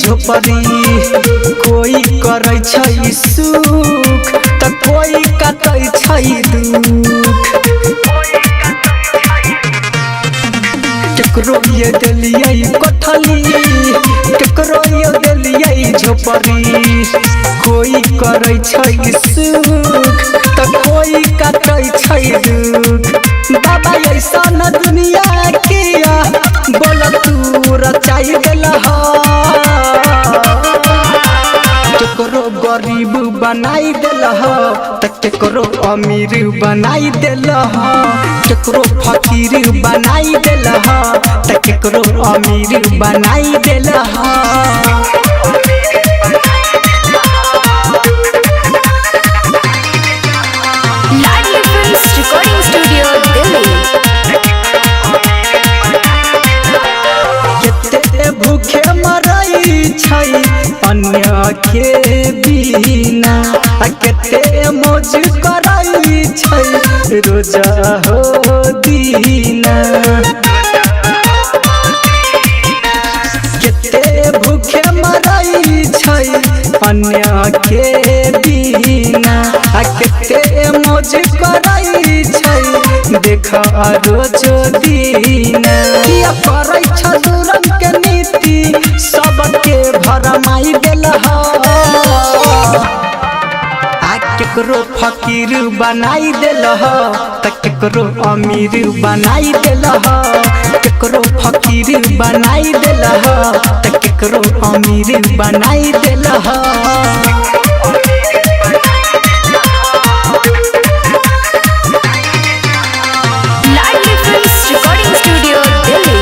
झोपड़ी कोई करे छै सुख त कोई काटे छै दुख केकरो ये देलियै कोठली केकरो ये देलियै झोपड़ी कोई करे छै सुख त कोई काटे छै दुख बाबा ऐसा न दुनिया किया बोल तू रचाई देलह केकरो गरीब बनाई देलह त केकरो अमीर बनाई देलह केकरो फकीर बनाई देलह त केकरो अमीर बनाई देलह लाडली फिल्म्स रिकॉर्डिंग स्टूडियो दिल्ली। केते भूखे मरई छै अन्य के बिना केते मौज करई छै रोजा हो दीना केते भूखे मरई छै अन्य के बिना केते मौज करई छै देखा रोज दीना किया करै छ दुरम के नीति सबके भरमाई देलह केकरो फकीर बनाई देलह त केकरो अमीर बनाई देलह केकरो फकीर बनाई देलह त केकरो अमीर बनाई देलह लाडली फिल्म्स रिकॉर्डिंग स्टूडियो दिल्ली।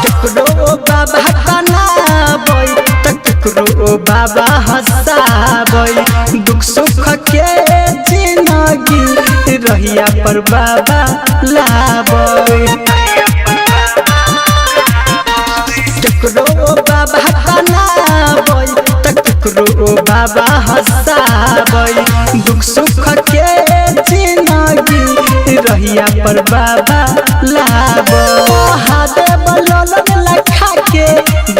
केकरो बाबा कनाबै त केकरो बाबा हंसाबै दुख सुख के जिंदगी रहिया पर बाबा लाबै केकरो बाबा कनाबै त केकरो बाबा हंसाबै दुख सुख के जिंदगी रहिया पर बाबा लाबै महादेव लोलन लखा के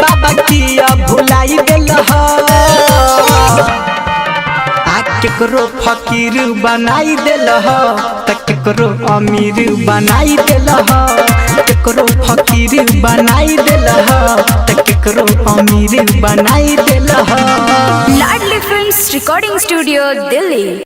बाबा किया भुलाई देलह केकरो फकीर बनाई देलह त केकरो अमीर बनाई देलह केकरो फकीर बनाई देलह त केकरो अमीर बनाई देलह लाडली फिल्म्स रिकॉर्डिंग स्टूडियो दिल्ली।